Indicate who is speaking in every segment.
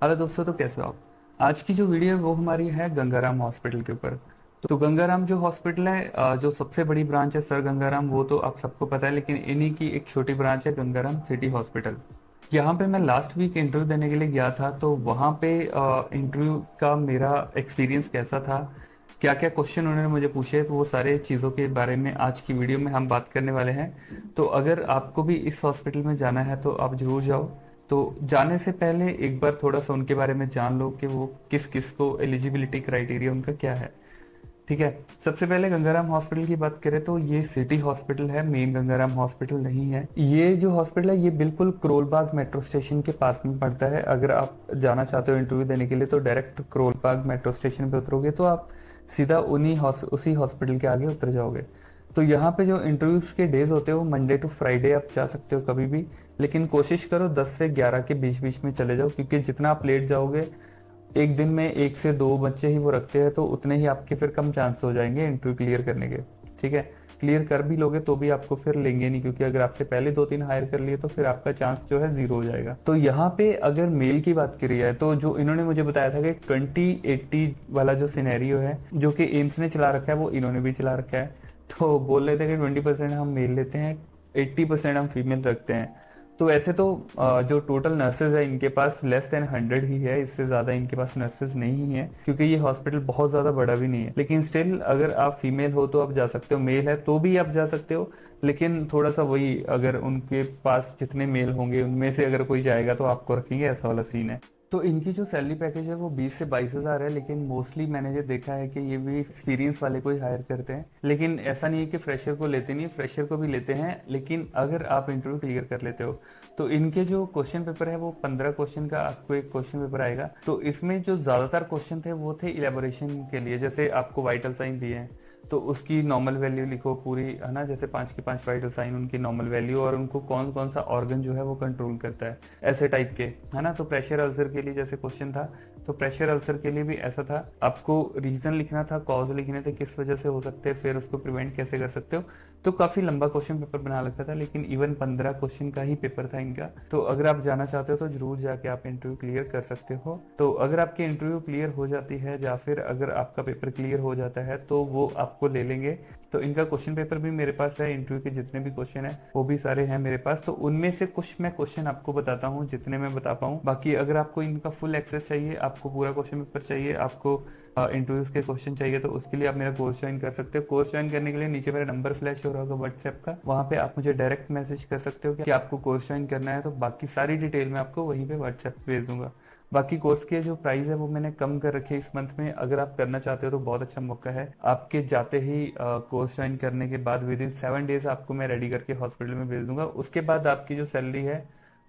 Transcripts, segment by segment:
Speaker 1: Hello दोस्तों, तो कैसे हो आप। आज की जो वीडियो है वो हमारी है गंगाराम हॉस्पिटल के ऊपर। तो गंगाराम जो हॉस्पिटल है, जो सबसे बड़ी ब्रांच है सर गंगाराम, वो तो आप सबको पता है, लेकिन इन्हीं की एक छोटी ब्रांच है गंगाराम सिटी हॉस्पिटल। यहाँ पे मैं लास्ट वीक इंटरव्यू देने के लिए गया था, तो वहाँ पे इंटरव्यू का मेरा एक्सपीरियंस कैसा था, क्या क्या क्वेश्चन उन्होंने मुझे पूछे, तो वो सारे चीज़ों के बारे में आज की वीडियो में हम बात करने वाले हैं। तो अगर आपको भी इस हॉस्पिटल में जाना है तो आप जरूर जाओ। तो जाने से पहले एक बार थोड़ा सा उनके बारे में जान लो कि वो किस किस को एलिजिबिलिटी क्राइटेरिया उनका क्या है। ठीक है। सबसे पहले गंगाराम हॉस्पिटल की बात करें तो ये सिटी हॉस्पिटल है, मेन गंगाराम हॉस्पिटल नहीं है। ये जो हॉस्पिटल है ये बिल्कुल करोलबाग मेट्रो स्टेशन के पास में पड़ता है। अगर आप जाना चाहते हो इंटरव्यू देने के लिए तो डायरेक्ट करोलबाग मेट्रो स्टेशन पे उतरोगे तो आप सीधा उसी हॉस्पिटल के आगे उतर जाओगे। तो यहाँ पे जो इंटरव्यूज के डेज होते हैं वो मंडे टू फ्राइडे आप जा सकते हो कभी भी, लेकिन कोशिश करो 10 से 11 के बीच बीच में चले जाओ, क्योंकि जितना आप लेट जाओगे, एक दिन में 1 से 2 बच्चे ही वो रखते हैं, तो उतने ही आपके फिर कम चांस हो जाएंगे इंटरव्यू क्लियर करने के। ठीक है। क्लियर कर भी लोगे तो भी आपको फिर लेंगे नहीं, क्योंकि अगर आपसे पहले 2-3 हायर कर लिए तो फिर आपका चांस जो है 0 हो जाएगा। तो यहाँ पे अगर मेल की बात करी है तो जो इन्होंने मुझे बताया था कि 2080 वाला जो सिनेरियो है जो कि एम्स ने चला रखा है वो इन्होंने भी चला रखा है। तो बोल रहे थे कि 20% हम मेल लेते हैं, 80% हम फीमेल रखते हैं। तो वैसे तो जो टोटल नर्सेज है इनके पास लेस देन 100 ही है, इससे ज़्यादा इनके पास नर्सेज नहीं है, क्योंकि ये हॉस्पिटल बहुत ज़्यादा बड़ा भी नहीं है। लेकिन स्टिल अगर आप फीमेल हो तो आप जा सकते हो, मेल है तो भी आप जा सकते हो। लेकिन थोड़ा सा वही, अगर उनके पास जितने मेल होंगे उनमें से अगर कोई जाएगा तो आपको रखेंगे, ऐसा वाला सीन है। तो इनकी जो सैलरी पैकेज है वो 20 से 22 हज़ार है, लेकिन मोस्टली मैंने जो देखा है कि ये भी एक्सपीरियंस वाले को ही हायर करते हैं। लेकिन ऐसा नहीं है कि फ्रेशर को लेते नहीं, फ्रेशर को भी लेते हैं, लेकिन अगर आप इंटरव्यू क्लियर कर लेते हो तो इनके जो क्वेश्चन पेपर है वो 15 क्वेश्चन का आपको एक क्वेश्चन पेपर आएगा। तो इसमें जो ज्यादातर क्वेश्चन थे वो थे इलेबोरेशन के लिए, जैसे आपको वाइटल साइन दिए हैं तो उसकी नॉर्मल वैल्यू लिखो पूरी, है ना, जैसे 5 के 5 वाइटल साइन, उनकी नॉर्मल वैल्यू और उनको कौन कौन सा ऑर्गन जो है वो कंट्रोल करता है, ऐसे टाइप के, है ना। तो प्रेशर अल्सर के लिए जैसे क्वेश्चन था, तो प्रेशर अल्सर के लिए भी ऐसा था, आपको रीजन लिखना था, कॉज लिखने थे किस वजह से हो सकते हैं, फिर उसको प्रिवेंट कैसे कर सकते हो। तो काफी लंबा क्वेश्चन पेपर बना लगता था, लेकिन इवन 15 क्वेश्चन का ही पेपर था इनका। तो अगर आप जाना चाहते हो तो जरूर जाके आप इंटरव्यू क्लियर कर सकते हो। तो अगर आपकी इंटरव्यू क्लियर हो जाती है या फिर अगर आपका पेपर क्लियर हो जाता है तो वो आपको ले लेंगे। तो इनका क्वेश्चन पेपर भी मेरे पास है, इंटरव्यू के जितने भी क्वेश्चन है वो भी सारे हैं मेरे पास। तो उनमें से कुछ मैं क्वेश्चन आपको बताता हूँ जितने मैं बता पाऊँ। बाकी अगर आपको इनका फुल एक्सेस चाहिए, आपको पूरा क्वेश्चन पेपर चाहिए, आपको इंटरव्यूज के क्वेश्चन चाहिए, तो उसके लिए आप मेरा कोर्स ज्वाइन कर सकते हो। कोर्स ज्वाइन करने के लिए नीचे मेरा नंबर फ्लैश हो रहा होगा व्हाट्सएप का, वहाँ पे आप मुझे डायरेक्ट मैसेज कर सकते हो कि आपको कोर्स ज्वाइन करना है। तो बाकी सारी डिटेल मैं आपको वहीं पे व्हाट्सएप पे भेज दूंगा। बाकी कोर्स की जो प्राइस है वो मैंने कम कर रखी है इस मंथ में। अगर आप करना चाहते हो तो बहुत अच्छा मौका है, आपके जाते ही कोर्स ज्वाइन करने के बाद विद इन 7 डेज आपको मैं रेडी करके हॉस्पिटल में भेज दूंगा। उसके बाद आपकी जो सैलरी है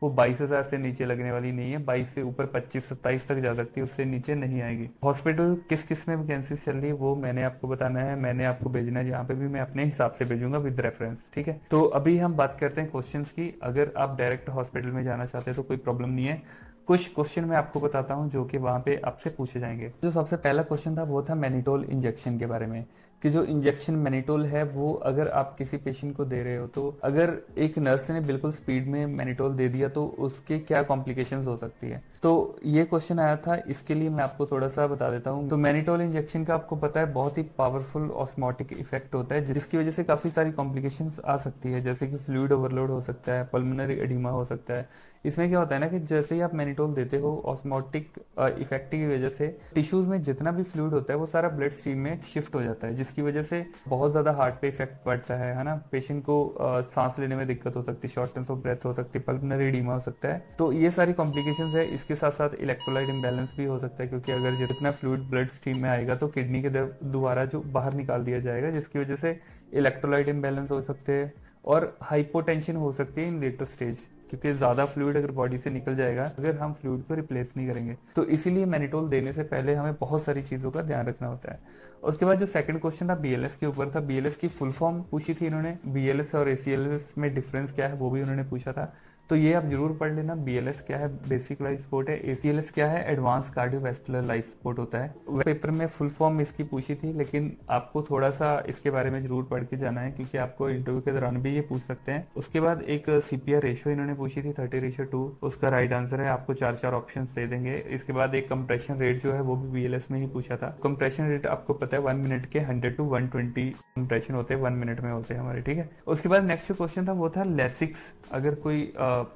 Speaker 1: वो 22 हज़ार से नीचे लगने वाली नहीं है, 22 से ऊपर 25-27 तक जा सकती है, उससे नीचे नहीं आएगी। हॉस्पिटल किस किस में वैकेंसी चल रही है वो मैंने आपको बताना है, मैंने आपको भेजना है, जहाँ पे भी मैं अपने हिसाब से भेजूंगा विद रेफरेंस। ठीक है। तो अभी हम बात करते हैं क्वेश्चंस की। अगर आप डायरेक्ट हॉस्पिटल में जाना चाहते हैं तो कोई प्रॉब्लम नहीं है। कुछ क्वेश्चन मैं आपको बताता हूँ जो कि वहाँ पे आपसे पूछे जाएंगे। जो सबसे पहला क्वेश्चन था वो था मैनिटोल इंजेक्शन के बारे में, कि जो इंजेक्शन मैनिटोल है वो अगर आप किसी पेशेंट को दे रहे हो तो अगर एक नर्स ने बिल्कुल स्पीड में मैनिटोल दे दिया तो उसके क्या कॉम्प्लिकेशंस हो सकती है। तो ये क्वेश्चन आया था, इसके लिए मैं आपको थोड़ा सा बता देता हूँ। तो मैनिटोल इंजेक्शन का आपको पता है बहुत ही पावरफुल ऑस्मोटिक इफेक्ट होता है, जिसकी वजह से काफी सारी कॉम्प्लिकेशंस आ सकती है, जैसे कि फ्लूइड ओवरलोड हो सकता है, पल्मोनरी एडिमा हो सकता है। इसमें क्या होता है ना कि जैसे ही आप मैनिटोल देते हो ऑस्मोटिक इफेक्ट की वजह से टिश्यूज में जितना भी फ्लूइड होता है वो सारा ब्लड स्ट्रीम में शिफ्ट हो जाता है, जिसकी वजह से बहुत ज्यादा हार्ट पे इफेक्ट पड़ता है ना। पेशेंट को सांस लेने में दिक्कत हो सकती है, शॉर्टनेस ऑफ ब्रेथ हो सकती है, पल्मोनरी एडिमा हो सकता है। तो ये सारी कॉम्प्लिकेशंस है। इसके साथ साथ इलेक्ट्रोलाइट इम्बैलेंस भी हो सकता है, क्योंकि अगर जितना फ्लूइड ब्लड स्ट्रीम में आएगा तो किडनी के द्वारा जो बाहर निकाल दिया जाएगा, जिसकी वजह से इलेक्ट्रोलाइट इम्बैलेंस हो सकते हैं और हाइपोटेंशन हो सकती है इन लेटर स्टेज, क्योंकि ज्यादा फ्लूइड अगर बॉडी से निकल जाएगा अगर हम फ्लूइड को रिप्लेस नहीं करेंगे। तो इसीलिए मैनिटोल देने से पहले हमें बहुत सारी चीजों का ध्यान रखना होता है। उसके बाद जो सेकंड क्वेश्चन था बीएलएस के ऊपर था। बीएलएस की फुल फॉर्म पूछी थी इन्होंने, बीएलएस और एसीएलएस में डिफरेंस क्या है वो भी उन्होंने पूछा था। तो ये आप जरूर पढ़ लेना। BLS क्या है, बेसिक लाइफ सपोर्ट है। ACLS क्या है, एडवांस कार्डियोवैस्कुलर लाइफ सपोर्ट होता है। पेपर में फुल फॉर्म इसकी पूछी थी, लेकिन आपको थोड़ा सा इसके बारे में जरूर पढ़ के जाना है, क्योंकि आपको इंटरव्यू के दौरान भी ये पूछ सकते हैं। उसके बाद एक CPR रेशो इन्होंने पूछी थी 30:2, उसका राइट आंसर है। आपको 4 ऑप्शन दे देंगे। इसके बाद एक कंप्रेशन रेट जो है वो भी BLS में ही पूछा था। कंप्रेशन रेट आपको पता है 1 मिनट के 100 to 120 कंप्रेशन होते हैं, 1 मिनट में होते हैं हमारे, ठीक है। उसके बाद नेक्स्ट जो क्वेश्चन था वो था लेसिक्स। अगर कोई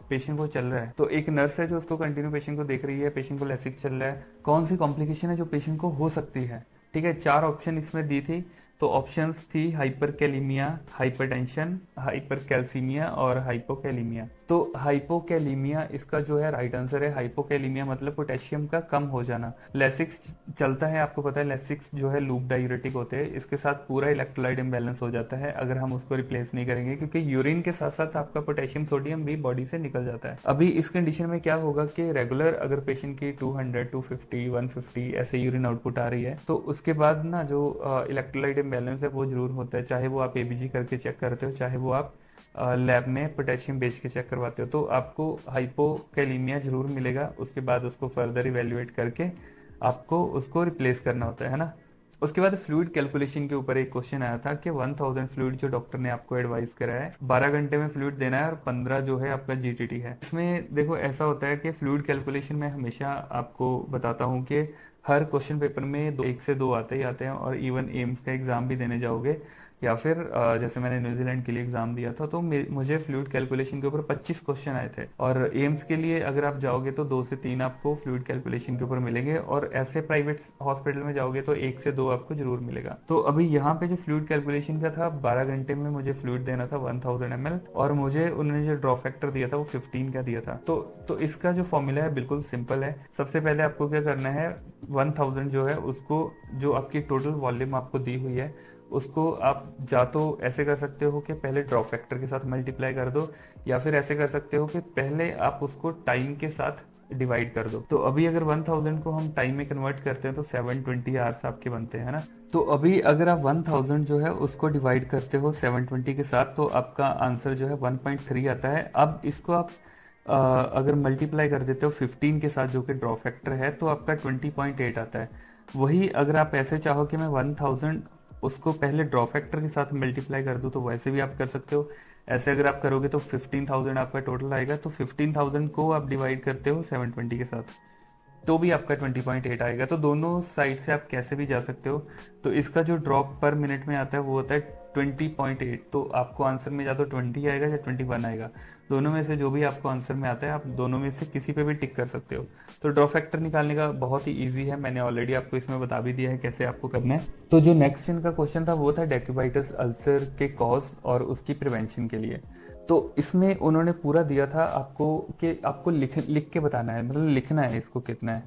Speaker 1: पेशेंट को चल रहा है, तो एक नर्स है जो उसको कंटिन्यू पेशेंट को देख रही है, पेशेंट को लेसिक चल रहा है, कौन सी कॉम्प्लिकेशन है जो पेशेंट को हो सकती है, ठीक है। 4 ऑप्शन इसमें दी थी। तो ऑप्शंस थी हाइपरकैलीमिया, हाइपरटेंशन, हाइपरकैल्सीमिया और हाइपोकैलीमिया। तो हाइपोकैलीमिया इसका जो है राइट आंसर है। हाइपोकैलीमिया मतलब पोटेशियम का कम हो जाना। लेसिक्स चलता है, आपको पता है लेसिक्स जो है लूप डायूरेटिक होते हैं, इसके साथ पूरा इलेक्ट्रोलाइट इम्बैलेंस हो जाता है अगर हम उसको रिप्लेस नहीं करेंगे, क्योंकि यूरिन के साथ साथ आपका पोटेशियम सोडियम भी बॉडी से निकल जाता है। अभी इस कंडीशन में क्या होगा कि रेगुलर अगर पेशेंट की 200, 250, 150 ऐसे यूरिन आउटपुट आ रही है, तो उसके बाद ना जो इलेक्ट्रोलाइट बैलेंस है वो जरूर होता है, चाहे वो आप ABG करके चेक करते हो, चाहे वो आप लैब में पोटेशियम बेच के चेक करवाते हो, तो आपको हाइपोकैलीमिया जरूर मिलेगा। उसके बाद उसको फर्दर इवेल्युएट करके आपको उसको रिप्लेस करना होता है ना। उसके बाद फ्लूइड कैलकुलेशन के ऊपर एक क्वेश्चन आया था कि 1000 फ्लूइड जो डॉक्टर ने आपको एडवाइस करा है 12 घंटे में फ्लूइड देना है और 15 जो है आपका GTT है। इसमें देखो ऐसा होता है कि फ्लूइड कैलकुलेशन में हमेशा आपको बताता हूँ कि हर क्वेश्चन पेपर में 1 से 2 आते ही आते हैं, और इवन एम्स का एग्जाम भी देने जाओगे या फिर जैसे मैंने न्यूजीलैंड के लिए एग्जाम दिया था, तो मुझे फ्लूइड कैलकुलेशन के ऊपर 25 क्वेश्चन आए थे। और एम्स के लिए अगर आप जाओगे तो 2 से 3 आपको फ्लूइड कैलकुलेशन के ऊपर मिलेंगे, और ऐसे प्राइवेट हॉस्पिटल में जाओगे तो 1 से 2 आपको जरूर मिलेगा। तो अभी यहाँ पे जो फ्लूइड कैलकुलेशन का था, 12 घंटे में मुझे फ्लूइड देना था 1000 ml, और मुझे उन्होंने जो ड्रॉप फैक्टर दिया था वो 15 का दिया था। तो इसका जो फॉर्मूला है बिल्कुल सिंपल है। सबसे पहले आपको क्या करना है, 1000 जो है उसको, जो आपकी टोटल वॉल्यूम आपको दी हुई है, उसको आप या तो ऐसे कर सकते हो कि पहले ड्रॉप फैक्टर के साथ मल्टीप्लाई कर दो, या फिर ऐसे कर सकते हो कि पहले आप उसको टाइम के साथ डिवाइड कर दो। तो अभी अगर 1000 को हम टाइम में कन्वर्ट करते हैं तो 720 आवर्स आपके बनते हैं ना। तो अभी अगर आप 1000 जो है उसको डिवाइड करते हो 720 के साथ, तो आपका आंसर जो है 1.3 आता है। अब इसको आप अगर मल्टीप्लाई कर देते हो 15 के साथ जो कि ड्रॉप फैक्टर है, तो आपका 20.8 आता है। वही अगर आप ऐसे चाहो कि मैं 1000 उसको पहले ड्रॉप फैक्टर के साथ मल्टीप्लाई कर दूं, तो वैसे भी आप कर सकते हो। ऐसे अगर आप करोगे तो 15,000 आपका टोटल आएगा। तो 15,000 को आप डिवाइड करते हो 720 के साथ, तो भी आपका 20.8 आएगा। तो दोनों साइड से आप कैसे भी जा सकते हो। तो इसका जो ड्रॉप पर मिनट में आता है वो होता है 20.8। तो आपको आंसर में या तो 20 आएगा या 21 आएगा, दोनों में से जो भी आपको आंसर में आता है आप दोनों में से किसी पे भी टिक कर सकते हो। तो ड्रॉप फैक्टर निकालने का बहुत ही इजी है, मैंने ऑलरेडी आपको इसमें बता भी दिया है कैसे आपको करना है। तो जो नेक्स्ट इनका क्वेश्चन था वो था डेक्यूबाइटिस अल्सर के कॉज और उसकी प्रिवेंशन के लिए। तो इसमें उन्होंने पूरा दिया था आपको कि आपको लिख के बताना है, मतलब लिखना है इसको कितना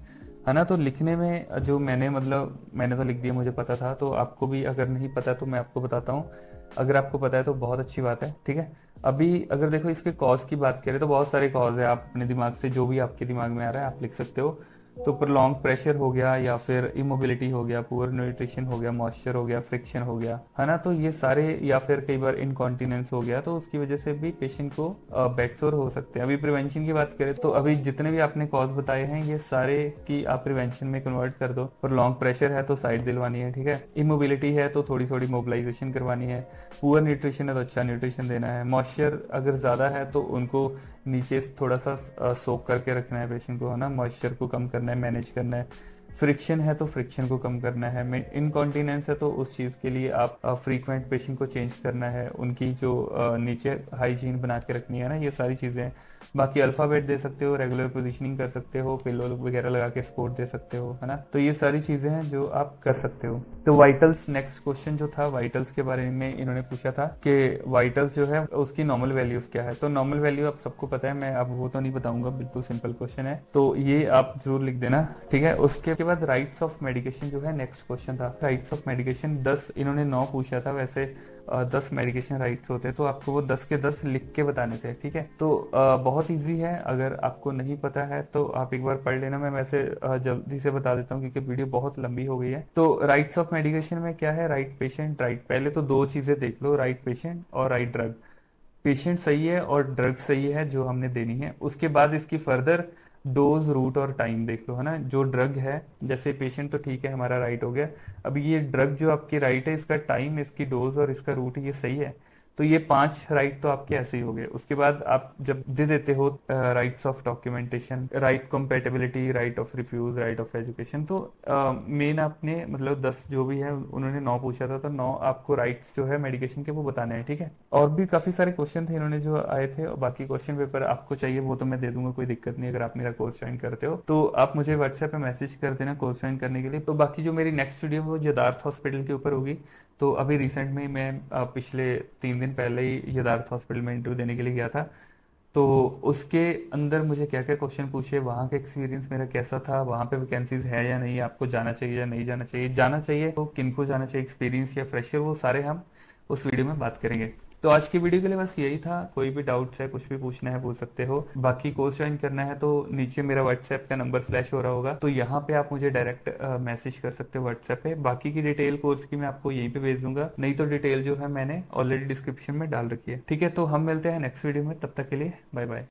Speaker 1: है ना। तो लिखने में जो मैंने तो लिख दिया, मुझे पता था। तो आपको भी अगर नहीं पता तो मैं आपको बताता हूँ, अगर आपको पता है तो बहुत अच्छी बात है, ठीक है। अभी अगर देखो इसके कॉज की बात करें तो बहुत सारे कॉज है, आप अपने दिमाग से जो भी आपके दिमाग में आ रहा है आप लिख सकते हो। तो प्रोलॉन्ग प्रेशर हो गया, या फिर इमोबिलिटी हो गया, पुअर न्यूट्रिशन हो गया, मॉइस्चर हो गया, फ्रिक्शन हो गया, है ना। तो ये सारे, या फिर कई बार इनकॉन्टिनेंस हो गया, तो उसकी वजह से भी पेशेंट को बेड सोर हो सकते हैं। अभी प्रिवेंशन की बात करें तो अभी जितने भी आपने कॉज बताए हैं ये सारे की आप प्रिवेंशन में कन्वर्ट कर दो। प्रोलॉन्ग प्रेशर है तो साइड दिलवानी है, ठीक है। इमोबिलिटी है तो थोड़ी थोड़ी मोबिलाइजेशन करवानी है। पुअर न्यूट्रिशन है तो अच्छा न्यूट्रिशन देना है। मॉइस्चर अगर ज्यादा है तो उनको नीचे थोड़ा सा सोक करके रखना है पेशेंट को, है ना। मॉइस्चर को कम करना है, मैनेज करना है। फ्रिक्शन है तो फ्रिक्शन को कम करना है। इनकॉन्टिनेंस है तो उस चीज़ के लिए आप फ्रीक्वेंट पेशेंट को चेंज करना है, उनकी जो नीचे हाइजीन बना के रखनी है ना, ये सारी चीज़ें। बाकी अल्फाबेट दे सकते हो, रेगुलर पोजीशनिंग कर सकते हो, पिलो वगैरह लगा के सपोर्ट दे सकते हो, है ना। तो ये सारी चीज़ें हैं जो आप कर सकते हो। तो वाइटल्स, नेक्स्ट क्वेश्चन जो था वाइटल्स के बारे में इन्होंने पूछा था कि वाइटल्स जो है उसकी नॉर्मल वैल्यूज क्या है। तो नॉर्मल वैल्यू आप सबको पता है, मैं अब वो तो नहीं बताऊंगा, बिल्कुल सिंपल क्वेश्चन है, तो ये आप जरूर लिख देना, ठीक है। उसके बाद राइट्स ऑफ मेडिकेशन जो है नेक्स्ट क्वेश्चन था। राइट्स ऑफ मेडिकेशन 10, इन्होंने 9 पूछा था, वैसे 10 मेडिकेशन राइट्स होते हैं, तो आपको वो 10 के 10 लिख के बताने थे, ठीक है। तो बहुत इजी है, अगर आपको नहीं पता है तो आप एक बार पढ़ लेना। मैं वैसे जल्दी से बता देता हूँ क्योंकि वीडियो बहुत लंबी हो गई है। तो राइट्स ऑफ मेडिकेशन में क्या है, राइट पेशेंट, राइट, पहले तो 2 चीजें देख लो, राइट पेशेंट और राइट ड्रग। पेशेंट सही है और ड्रग सही है जो हमने देनी है, उसके बाद इसकी फर्दर डोज, रूट और टाइम देख लो, है ना। जो ड्रग है, जैसे पेशेंट तो ठीक है हमारा राइट हो गया, अब ये ड्रग जो आपकी राइट है, इसका टाइम, इसकी डोज और इसका रूट ये सही है, तो ये 5 राइट तो आपके ऐसे ही हो गए। उसके बाद आप जब दे देते हो rights of documentation, right compatibility, right of refuge, right of education, तो मेन आपने मतलब 10 जो भी है, उन्होंने 9 पूछा था, तो 9 आपको राइट्स जो है मेडिकेशन के वो बताने हैं, ठीक है। और भी काफी सारे क्वेश्चन थे इन्होंने जो आए थे, और बाकी क्वेश्चन पेपर आपको चाहिए वो तो मैं दे दूंगा, कोई दिक्कत नहीं। अगर आप मेरा कोर्स ज्वाइन करते हो तो आप मुझे व्हाट्सएप पे मैसेज कर देना कोर्स ज्वाइन करने के लिए। तो बाकी जो मेरी नेक्स्ट वीडियो वो यदार्थ हॉस्पिटल के ऊपर होगी। तो अभी रिसेंट में ही मैं पिछले 3 दिन पहले ही यदार्थ हॉस्पिटल में इंटरव्यू देने के लिए गया था। तो उसके अंदर मुझे क्या क्या क्वेश्चन पूछे, वहाँ का एक्सपीरियंस मेरा कैसा था, वहाँ पे वैकेंसीज है या नहीं, आपको जाना चाहिए या नहीं जाना चाहिए, जाना चाहिए तो किनको जाना चाहिए, एक्सपीरियंस या फ्रेशर, वो सारे हम उस वीडियो में बात करेंगे। तो आज की वीडियो के लिए बस यही था। कोई भी डाउट्स है, कुछ भी पूछना है, पूछ सकते हो। बाकी कोर्स ज्वाइन करना है तो नीचे मेरा व्हाट्सएप का नंबर फ्लैश हो रहा होगा, तो यहाँ पे आप मुझे डायरेक्ट मैसेज कर सकते हो व्हाट्सएप पे। बाकी की डिटेल कोर्स की मैं आपको यहीं पे भेज दूंगा, नहीं तो डिटेल जो है मैंने ऑलरेडी डिस्क्रिप्शन में डाल रखी है, ठीक है। तो हम मिलते हैं नेक्स्ट वीडियो में, तब तक के लिए बाय बाय।